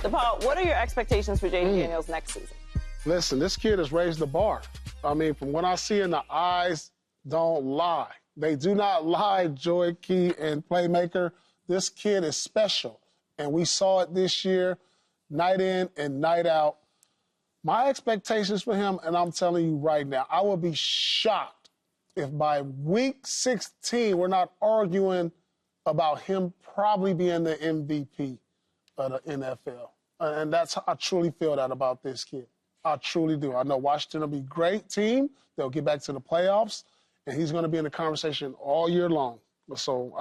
DePaul, what are your expectations for Jayden Daniels next season? Listen, this kid has raised the bar. I mean, from what I see in the eyes, don't lie. They do not lie, Joy Key and Playmaker. This kid is special, and we saw it this year, night in and night out. My expectations for him, and I'm telling you right now, I would be shocked if by week 16 we're not arguing about him probably being the MVP of the NFL. And that's how I truly feel that about this kid. I truly do. I know Washington will be a great team. They'll get back to the playoffs, and he's going to be in the conversation all year long. So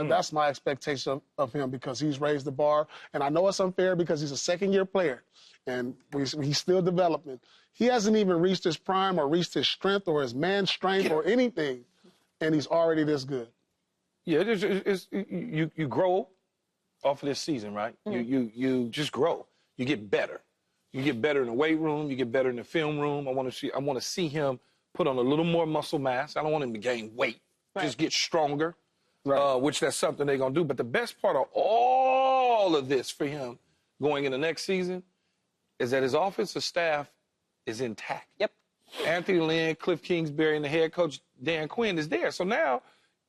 that's my expectation of him because he's raised the bar. And I know it's unfair because he's a second-year player, and he's still developing. He hasn't even reached his prime or reached his strength or his man strength or anything, and he's already this good. Yeah, you grow off of this season, right? You just grow. You get better. You get better in the weight room. You get better in the film room. I want to see him put on a little more muscle mass. I don't want him to gain weight. Right. Just get stronger, which that's something they're going to do. But the best part of all of this for him going into next season is that his offensive staff is intact. Yep. Anthony Lynn, Cliff Kingsbury, and the head coach, Dan Quinn, is there. So now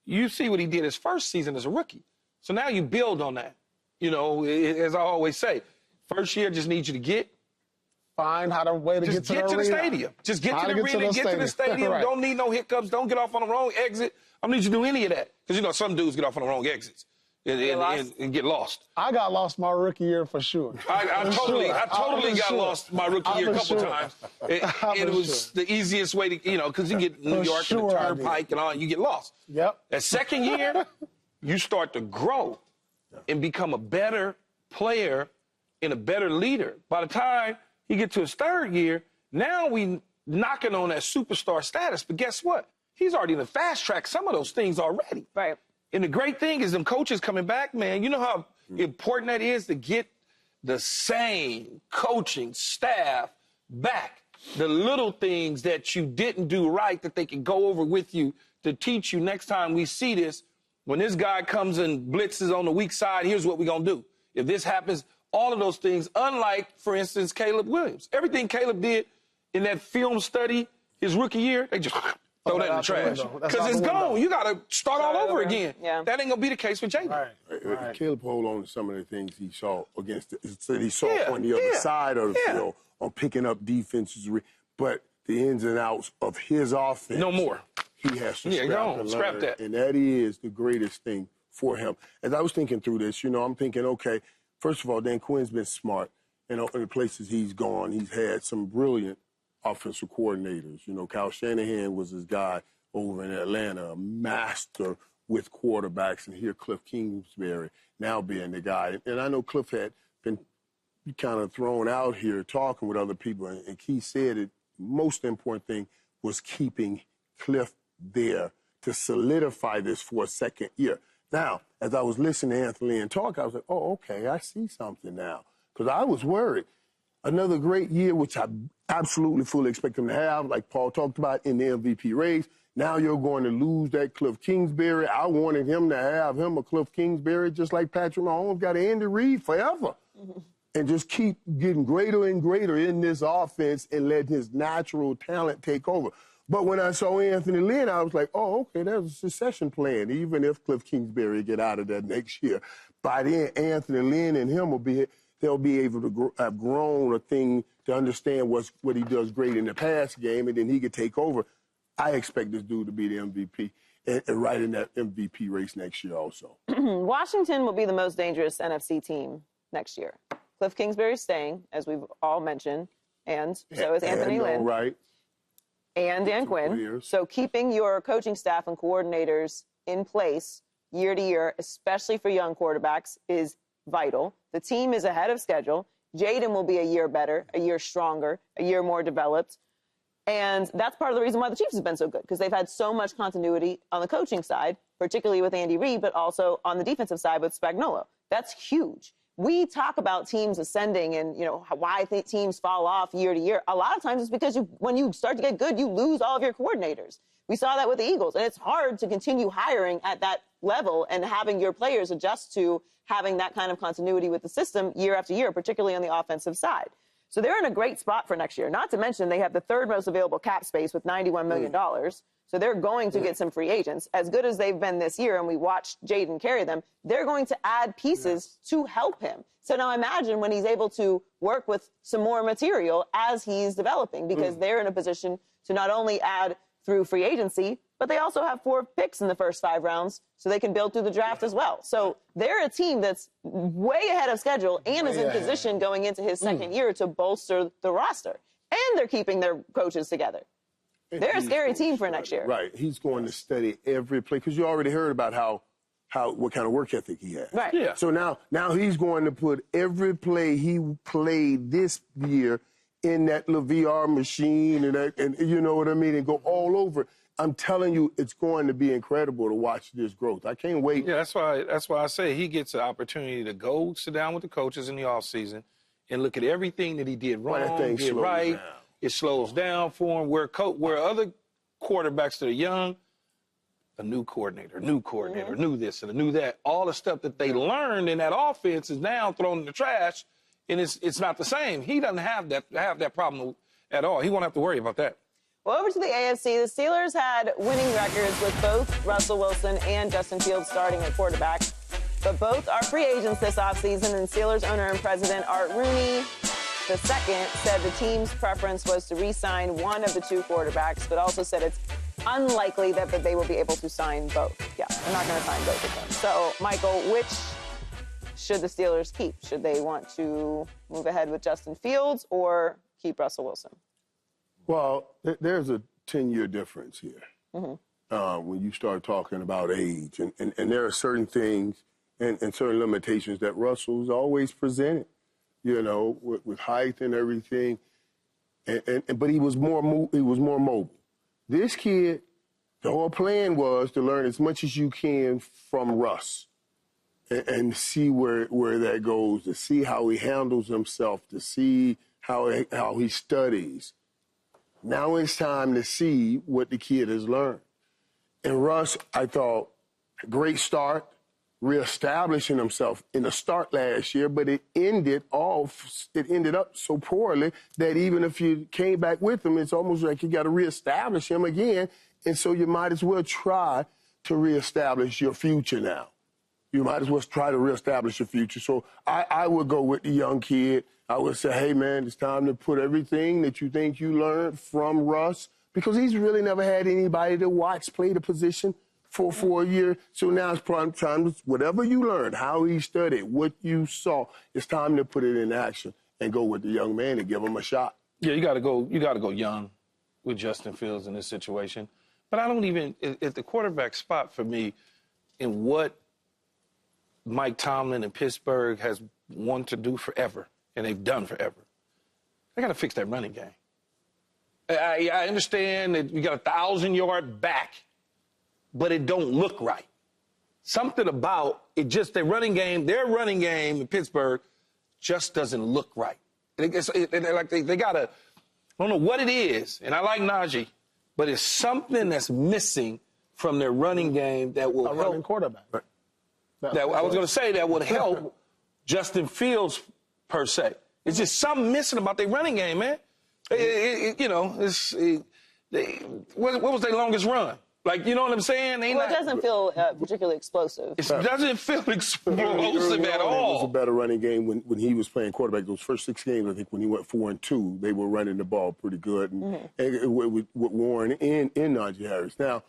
you see what he did his first season as a rookie. So now you build on that. You know, as I always say, first year just needs you to find how to way to get to the stadium. Just get to the arena, get to the stadium. Right. Don't need no hiccups. Don't get off on the wrong exit. I don't need you to do any of that. Because, you know, some dudes get off on the wrong exits and get lost. I got lost my rookie year for sure. I totally got lost my rookie year a couple times. It was the easiest way to, you know, because you get New York and the Turnpike and all, you get lost. Yep. That second year, you start to grow and become a better player and a better leader. By the time he gets to his third year, now we knocking on that superstar status. But guess what? He's already in the fast track some of those things already. Right. And the great thing is them coaches coming back, man, you know how important that is to get the same coaching staff back. The little things that you didn't do right that they can go over with you to teach you next time we see this. When this guy comes and blitzes on the weak side, here's what we're going to do. If this happens, all of those things, unlike, for instance, Caleb Williams. Everything Caleb did in that film study his rookie year, they just throw that in the trash. Because it's gone. You got to start all over again. Yeah. That ain't going to be the case with Jayden. Right. Caleb hold on to some of the things he saw on the other side of the field on picking up defenses. But the ins and outs of his offense. No more. He has to scrap that. And that is the greatest thing for him. As I was thinking through this, you know, I'm thinking, okay, first of all, Dan Quinn's been smart. You know, in the places he's gone, he's had some brilliant offensive coordinators. You know, Kyle Shanahan was his guy over in Atlanta, a master with quarterbacks. And here Cliff Kingsbury now being the guy. And I know Cliff had been kind of thrown out here talking with other people. And Key said it, most important thing was keeping Cliff there to solidify this for a second year. Now, as I was listening to Anthony Lynn talk, I was like, oh, okay, I see something now. Because I was worried. Another great year, which I absolutely fully expect him to have, like Paul talked about in the MVP race. Now you're going to lose that Cliff Kingsbury. I wanted him to have a Cliff Kingsbury just like Patrick Mahomes got Andy Reid forever. And just keep getting greater and greater in this offense and let his natural talent take over. But when I saw Anthony Lynn, I was like, oh, okay, there's a succession plan, even if Cliff Kingsbury get out of that next year. By then, Anthony Lynn and him they'll be able to have grown a thing to understand what he does great in the pass game, and then he could take over. I expect this dude to be the MVP and right in that MVP race next year also. Washington will be the most dangerous NFC team next year. Cliff Kingsbury's staying, as we've all mentioned, and so is Anthony Lynn. Right. And Dan Quinn. So keeping your coaching staff and coordinators in place year to year, especially for young quarterbacks, is vital. The team is ahead of schedule. Jayden will be a year better, a year stronger, a year more developed. And that's part of the reason why the Chiefs have been so good, because they've had so much continuity on the coaching side, particularly with Andy Reid, but also on the defensive side with Spagnuolo. That's huge. we talk about teams ascending and, you know, why teams fall off year to year. A lot of times it's because when you start to get good, you lose all of your coordinators. We saw that with the Eagles, and it's hard to continue hiring at that level and having your players adjust to having that kind of continuity with the system year after year, particularly on the offensive side. So they're in a great spot for next year. Not to mention they have the third most available cap space with $91 million. So they're going to get some free agents. As good as they've been this year, and we watched Jayden carry them, they're going to add pieces to help him. So now imagine when he's able to work with some more material as he's developing, because they're in a position to not only add through free agency, but they also have 4 picks in the first 5 rounds, so they can build through the draft as well. So they're a team that's way ahead of schedule and is in position going into his second year to bolster the roster. And they're keeping their coaches together. They're a scary team for next year. Right. He's going to study every play, because you already heard about what kind of work ethic he has. Right. Yeah. So now he's going to put every play he played this year in that little VR machine and you know what I mean, and go all over. I'm telling you, it's going to be incredible to watch this growth. I can't wait. Yeah, that's why I say he gets an opportunity to go sit down with the coaches in the offseason and look at everything that he did wrong, did right. Down. It slows down for him. Where other quarterbacks that are young, a new coordinator, new this and a new that. All the stuff that they learned in that offense is now thrown in the trash, and it's not the same. He doesn't have that problem at all. He won't have to worry about that. Well, over to the AFC, the Steelers had winning records with both Russell Wilson and Justin Fields starting at quarterback. But both are free agents this offseason, and Steelers owner and president Art Rooney II said the team's preference was to re-sign one of the 2 quarterbacks, but also said it's unlikely that they will be able to sign both. Yeah, they're not going to sign both of them. So, Michael, which should the Steelers keep? Should they want to move ahead with Justin Fields or keep Russell Wilson? Well, there's a 10-year difference here when you start talking about age. And there are certain things and certain limitations that Russell's always presented, you know, with height and everything. But he was more mobile. This kid, the whole plan was to learn as much as you can from Russ and see where that goes, to see how he handles himself, to see how he studies. Now it's time to see what the kid has learned. And Russ, I thought, great start, reestablishing himself in the start last year, but it ended up so poorly that even if you came back with him, it's almost like you got to reestablish him again. And so you might as well try to reestablish your future now. You might as well try to reestablish your future. So I would go with the young kid. I would say, hey, man, it's time to put everything that you think you learned from Russ, because he's really never had anybody to watch play the position for a year. So now it's prime time, whatever you learned, how he studied, what you saw, it's time to put it in action and go with the young man and give him a shot. Yeah, you got to go young with Justin Fields in this situation. But I don't even, at the quarterback spot for me, in what Mike Tomlin and Pittsburgh has wanted to do forever, and they've done forever, they got to fix that running game. I understand that you got a 1,000-yard back, but it don't look right. Something about it, just their running game in Pittsburgh just doesn't look right. They got to, I don't know what it is, and I like Najee, but it's something that's missing from their running game that will help. Running quarterback. Right. I was going to say that would help Justin Fields, per se. It's just something missing about their running game, man. What was their longest run? Like, you know what I'm saying? It doesn't feel particularly explosive. It doesn't feel explosive at all. It was a better running game when he was playing quarterback. Those first 6 games, I think, when he went 4-2, they were running the ball pretty good. And with Warren and Najee Harris. Now,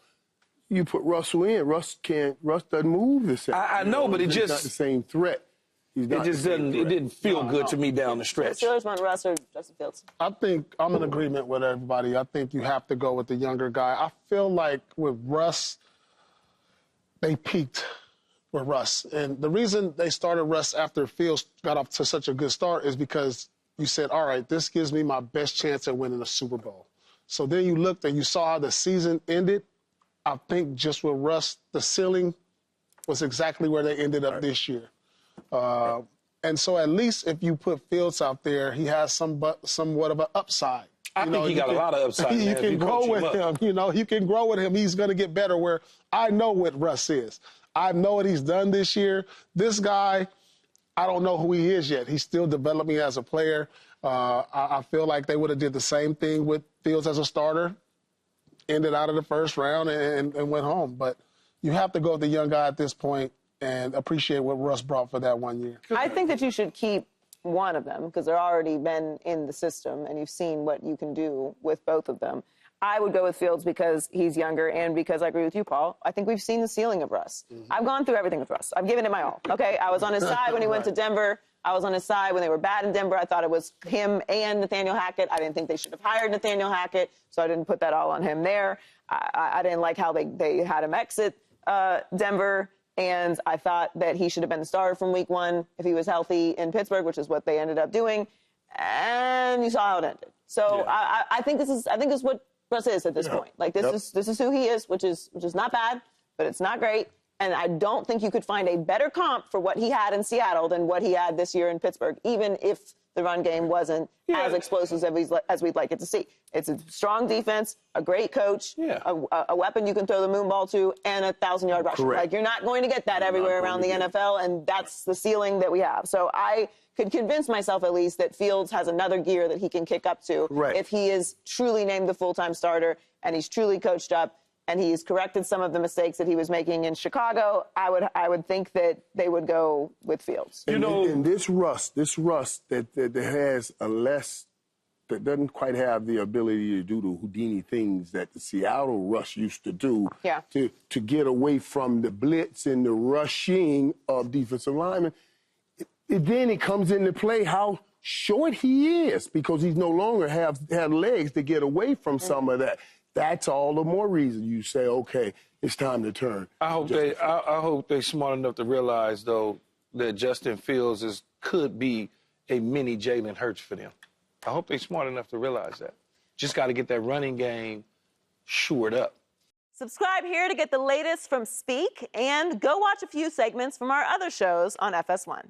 you put Russell in. Russ doesn't move the same. I know, but he's not the same threat. It didn't feel good to me down the stretch. The Steelers want Russ or Justin Fields? I think I'm in agreement with everybody. I think you have to go with the younger guy. I feel like with Russ, they peaked with Russ. And the reason they started Russ after Fields got off to such a good start is because you said, all right, this gives me my best chance at winning a Super Bowl. So then you looked and you saw how the season ended. I think just with Russ, the ceiling was exactly where they ended up this year. And so at least if you put Fields out there, he has somewhat of an upside. I think he got a lot of upside. You can grow with him. You can grow with him. He's going to get better. Where I know what Russ is. I know what he's done this year. This guy, I don't know who he is yet. He's still developing as a player. I feel like they would have did the same thing with Fields as a starter, ended out of the first round and went home. But you have to go with the young guy at this point and appreciate what Russ brought for that 1 year. I think that you should keep one of them because they're already been in the system and you've seen what you can do with both of them. I would go with Fields because he's younger and because I agree with you, Paul. I think we've seen the ceiling of Russ. I've gone through everything with Russ. I've given it my all, okay? I was on his side when he went to Denver. I was on his side when they were bad in Denver. I thought it was him and Nathaniel Hackett. I didn't think they should have hired Nathaniel Hackett, so I didn't put that all on him there. I didn't like how they had him exit Denver. And I thought that he should have been the starter from week 1 if he was healthy in Pittsburgh, which is what they ended up doing. And you saw how it ended. So yeah. I think this is what Russ is at this point. Like this is who he is, which is not bad, but it's not great. And I don't think you could find a better comp for what he had in Seattle than what he had this year in Pittsburgh, even if the run game wasn't as explosive as we'd like it to see. It's a strong defense, a great coach, a weapon you can throw the moon ball to, and a 1,000-yard rusher. Like, you're not going to get that everywhere around the NFL, and that's the ceiling that we have. So I could convince myself at least that Fields has another gear that he can kick up to if he is truly named the full-time starter and he's truly coached up and he's corrected some of the mistakes that he was making in Chicago. I would think that they would go with Fields. And this Russ that has a less, that doesn't quite have the ability to do the Houdini things that the Seattle Russ used to do to get away from the blitz and the rushing of defensive linemen. Then it comes into play how short he is because he's no longer had legs to get away from some of that. That's all the more reason you say, okay, it's time to turn. I hope they're smart enough to realize, though, that Justin Fields could be a mini Jalen Hurts for them. I hope they're smart enough to realize that. Just got to get that running game shored up. Subscribe here to get the latest from Speak and go watch a few segments from our other shows on FS1.